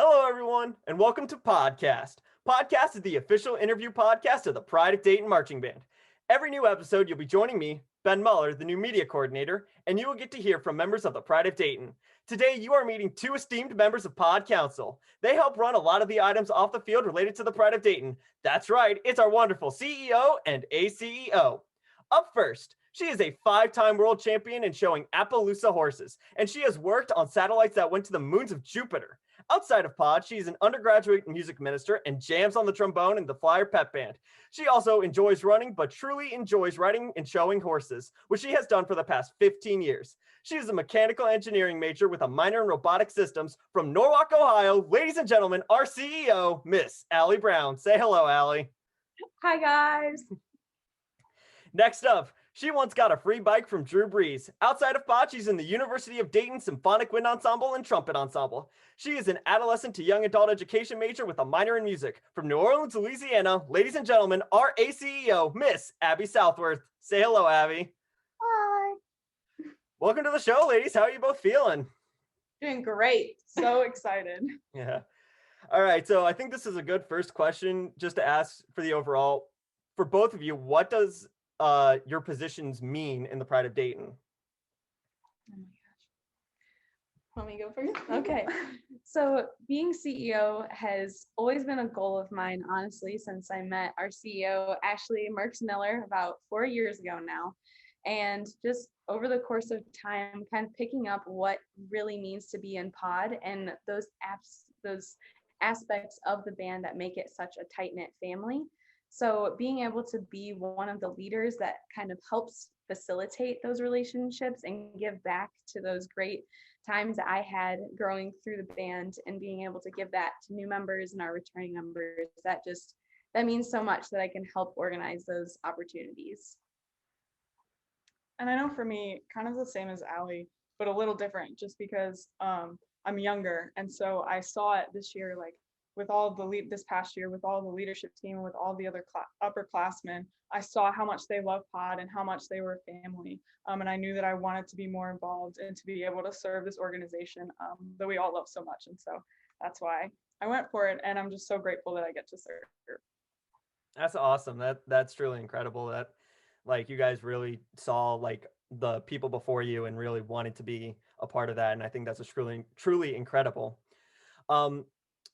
Hello, everyone, and welcome to Podcast. Podcast is the official interview podcast of the Pride of Dayton Marching Band. Every new episode, you'll be joining me, Ben Muller, the new media coordinator, and you will get to hear from members of the Pride of Dayton. Today, you are meeting two esteemed members of Pod Council. They help run a lot of the items off the field related to the Pride of Dayton. That's right, it's our wonderful CEO and ACEO. Up first, she is a 5-time world champion in showing Appaloosa horses, and she has worked on satellites that went to the moons of Jupiter. Outside of Pod, she's an undergraduate music minister and jams on the trombone in the Flyer Pep Band. She also enjoys running, but truly enjoys riding and showing horses, which she has done for the past 15 years. She is a mechanical engineering major with a minor in robotic systems from Norwalk, Ohio. Ladies and gentlemen, our CEO, Miss Allie Brown. Say hello, Allie. Hi, guys. Next up, she once got a free bike from Drew Brees. Outside of Pod, she's in the University of Dayton Symphonic Wind Ensemble and Trumpet Ensemble. She is an adolescent to young adult education major with a minor in music. From New Orleans, Louisiana, ladies and gentlemen, our ACEO, Miss Abby Southworth. Say hello, Abby. Hi. Welcome to the show, ladies. How are you both feeling? Doing great. So excited. Yeah. All right. So I think this is a good first question just to ask for the overall. For both of you, what does your positions mean in the Pride of Dayton? Oh my gosh. Want me to go first? Okay. So being CEO has always been a goal of mine, honestly, since I met our CEO, Ashley Marks Miller, about 4 years ago now. And just over the course of time, kind of picking up what really means to be in Pod and those aspects of the band that make it such a tight-knit family. So being able to be one of the leaders that kind of helps facilitate those relationships and give back to those great times that I had growing through the band and being able to give that to new members and our returning members, that means so much that I can help organize those opportunities. And I know for me, kind of the same as Allie, but a little different just because I'm younger. And so I saw it this year, like with all the this past year, with all the leadership team and with all the other upperclassmen, I saw how much they love Pod and how much they were family. And I knew that I wanted to be more involved and to be able to serve this organization that we all love so much. And so that's why I went for it. And I'm just so grateful that I get to serve. That's awesome. That's truly incredible that like you guys really saw like the people before you and really wanted to be a part of that. And I think that's truly incredible.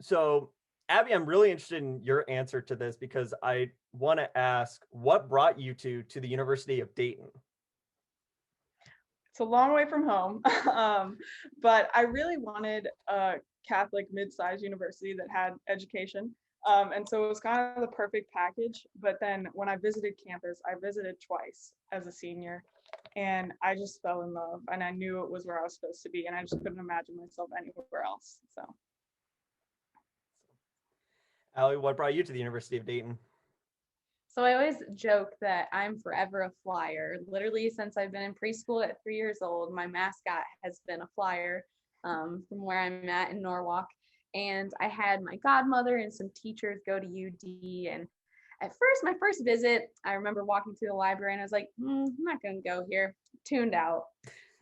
So Abby, I'm really interested in your answer to this because I want to ask, what brought you to the University of Dayton? It's a long way from home, but I really wanted a Catholic mid-sized university that had education. And so it was kind of the perfect package. But then when I visited campus, I visited twice as a senior, and I just fell in love. And I knew it was where I was supposed to be, and I just couldn't imagine myself anywhere else. So. Allie, what brought you to the University of Dayton? So I always joke that I'm forever a flyer. Literally since I've been in preschool at 3 years old, my mascot has been a flyer from where I'm at in Norwalk. And I had my godmother and some teachers go to UD. And at first, my first visit, I remember walking through the library and I was like, I'm not going to go here. Tuned out.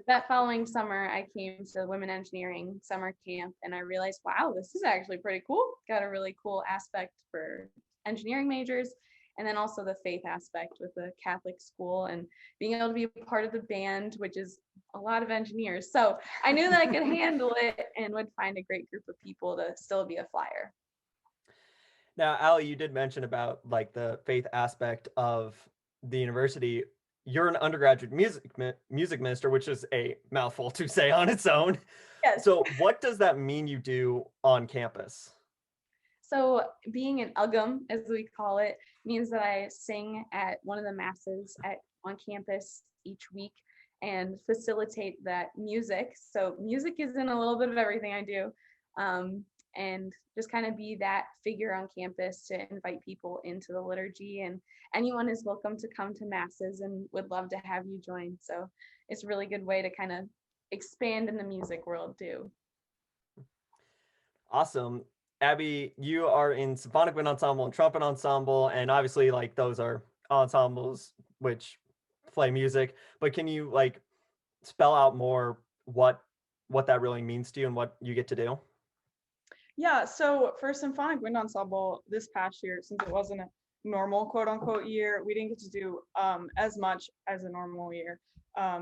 That following summer, I came to Women Engineering summer camp and I realized, wow, this is actually pretty cool. Got a really cool aspect for engineering majors. And then also the faith aspect with the Catholic school and being able to be a part of the band, which is a lot of engineers. So I knew that I could handle it and would find a great group of people to still be a flyer. Now, Allie, you did mention about like the faith aspect of the university. You're an undergraduate music minister, which is a mouthful to say on its own. Yes. So what does that mean you do on campus? So being an UGM, as we call it, means that I sing at one of the masses on campus each week and facilitate that music. So music is in a little bit of everything I do. And just kind of be that figure on campus to invite people into the liturgy, and anyone is welcome to come to masses and would love to have you join. So it's a really good way to kind of expand in the music world too. Awesome. Abby, you are in Symphonic Wind Ensemble and Trumpet Ensemble, and obviously like those are ensembles which play music, but can you like spell out more what that really means to you and what you get to do? Yeah, so for symphonic wind ensemble this past year, since it wasn't a normal quote unquote year, we didn't get to do as much as a normal year.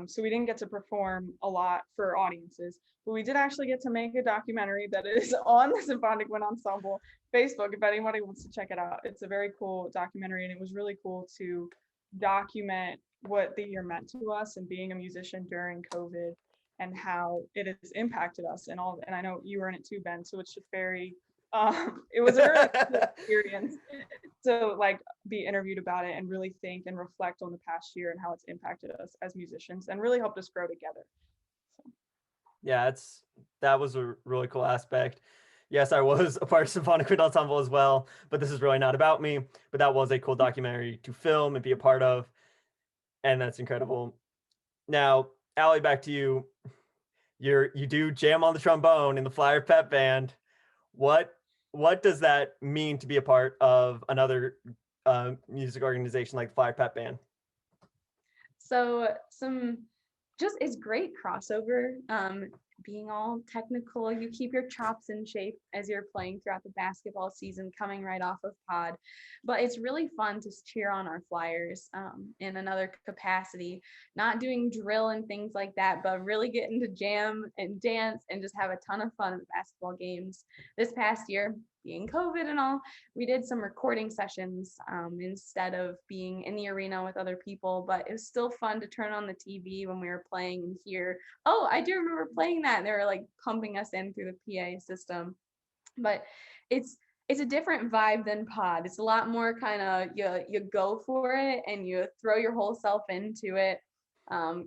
So we didn't get to perform a lot for audiences, but we did actually get to make a documentary that is on the Symphonic Wind Ensemble Facebook if anybody wants to check it out. It's a very cool documentary, and it was really cool to document what the year meant to us and being a musician during COVID and how it has impacted us and all. And I know you were in it too, Ben. So it's just very, it was a really cool experience to like be interviewed about it and really think and reflect on the past year and how it's impacted us as musicians and really helped us grow together. So. Yeah, that was a really cool aspect. Yes, I was a part of Symphonic Wind Ensemble as well, but this is really not about me. But that was a cool documentary to film and be a part of, and that's incredible. Now, Allie, back to you. You do jam on the trombone in the Flyer Pep Band. What does that mean to be a part of another music organization like the Flyer Pep Band? So it's great crossover. Being all technical, you keep your chops in shape as you're playing throughout the basketball season, coming right off of pod. But it's really fun to cheer on our Flyers in another capacity, not doing drill and things like that, but really getting to jam and dance and just have a ton of fun at basketball games. This past year, being COVID and all, we did some recording sessions instead of being in the arena with other people, but it was still fun to turn on the TV when we were playing and hear, oh, I do remember playing that. And they were like pumping us in through the PA system. But it's a different vibe than pod. It's a lot more kind of you go for it and you throw your whole self into it.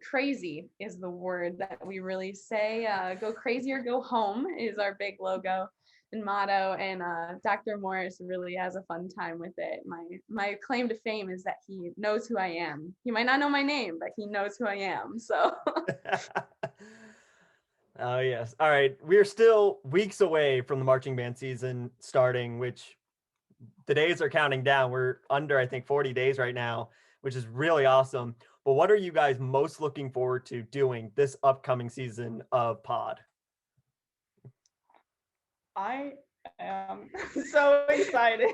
Crazy is the word that we really say. Go crazy or go home is our big logo and motto, and Dr. Morris really has a fun time with it. My claim to fame is that he knows who I am. He might not know my name, but he knows who I am. So Oh yes. All right. We're still weeks away from the marching band season starting, which the days are counting down. We're under, I think, 40 days right now, which is really awesome. But what are you guys most looking forward to doing this upcoming season of pod? I am so excited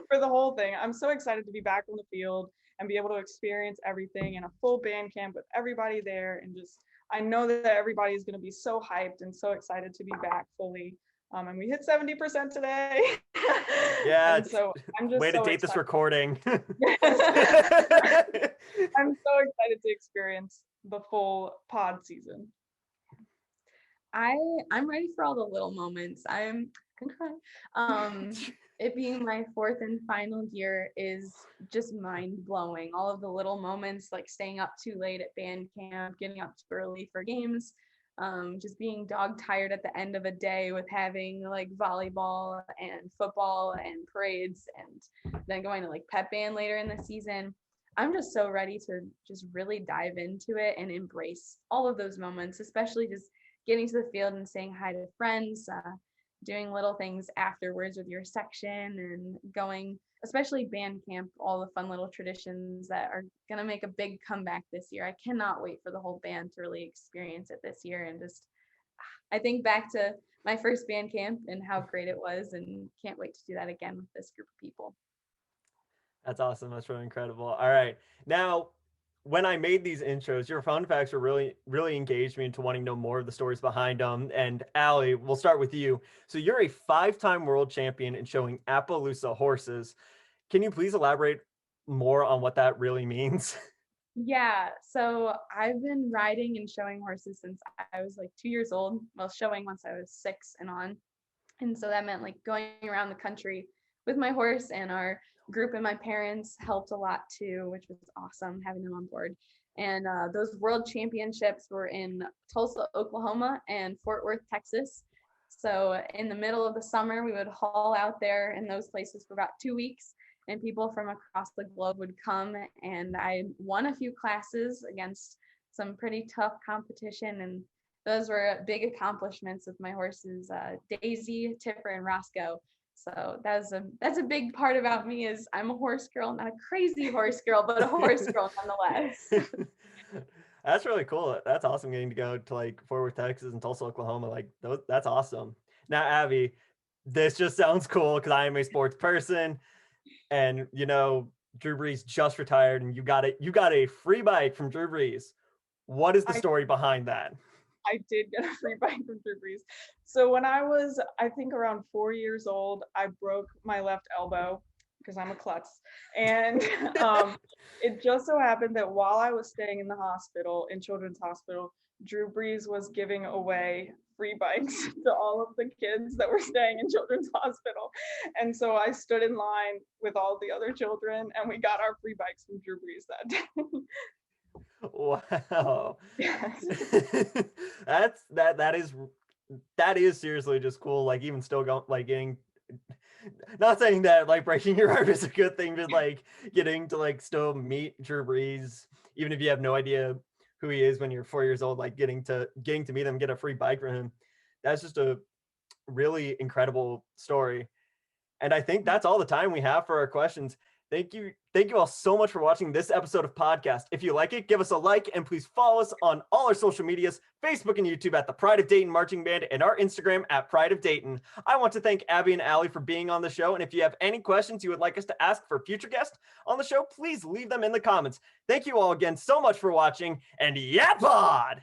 for the whole thing. I'm so excited to be back on the field and be able to experience everything in a full band camp with everybody there. And just, I know that everybody is going to be so hyped and so excied to be back fully. And we hit 70% today. Yeah. And so I'm just way to so date excited. this recording. I'm so excited to experience the full pod season. I'm ready for all the little moments. I'm gonna cry. It being my fourth and final year is just mind blowing. All of the little moments, like staying up too late at band camp, getting up too early for games, just being dog tired at the end of a day with having like volleyball and football and parades, and then going to like pep band later in the season. I'm just so ready to just really dive into it and embrace all of those moments, especially just getting to the field and saying hi to friends, doing little things afterwards with your section, and going, especially band camp, all the fun little traditions that are going to make a big comeback this year. I cannot wait for the whole band to really experience it this year. And just, I think back to my first band camp and how great it was, and can't wait to do that again with this group of people. That's awesome. That's really incredible. All right. Now, when I made these intros, your fun facts were really engaged me into wanting to know more of the stories behind them. And Allie, we'll start with you. So you're a 5-time world champion in showing Appaloosa horses. Can you please elaborate more on what that really means? Yeah, so I've been riding and showing horses since I was like 2 years old. Well, showing once I was 6 and on. And so that meant like going around the country with my horse, and our group and my parents helped a lot too, which was awesome having them on board. And those world championships were in Tulsa, Oklahoma and Fort Worth, Texas. So in the middle of the summer, we would haul out there in those places for about 2 weeks, and people from across the globe would come. And I won a few classes against some pretty tough competition, and those were big accomplishments with my horses, Daisy, Tipper, and Roscoe. So that's a big part about me, is I'm a horse girl, not a crazy horse girl, but a horse girl nonetheless. That's really cool. That's awesome getting to go to like Fort Worth, Texas and Tulsa, Oklahoma. Like that's awesome. Now, Abby, this just sounds cool because I am a sports person, and Drew Brees just retired, and you got a free bike from Drew Brees. What is the I story behind that? I did get a free bike from Drew Brees. So when I was, I think around 4 years old, I broke my left elbow because I'm a klutz. And it just so happened that while I was staying in the hospital, in Children's Hospital, Drew Brees was giving away free bikes to all of the kids that were staying in Children's Hospital. And so I stood in line with all the other children and we got our free bikes from Drew Brees that day. Wow. Yes. that is seriously just cool. Like even still going, like getting, not saying that like breaking your arm is a good thing, but like getting to like still meet Drew Brees, even if you have no idea who he is when you're 4 years old, like getting to meet him, get a free bike from him. That's just a really incredible story. And I think that's all the time we have for our questions. Thank you all so much for watching this episode of podcast. If you like it, give us a like and please follow us on all our social medias, Facebook and YouTube at the Pride of Dayton Marching Band and our Instagram at Pride of Dayton. I want to thank Abby and Allie for being on the show. And if you have any questions you would like us to ask for future guests on the show, please leave them in the comments. Thank you all again so much for watching, and yeah, pod!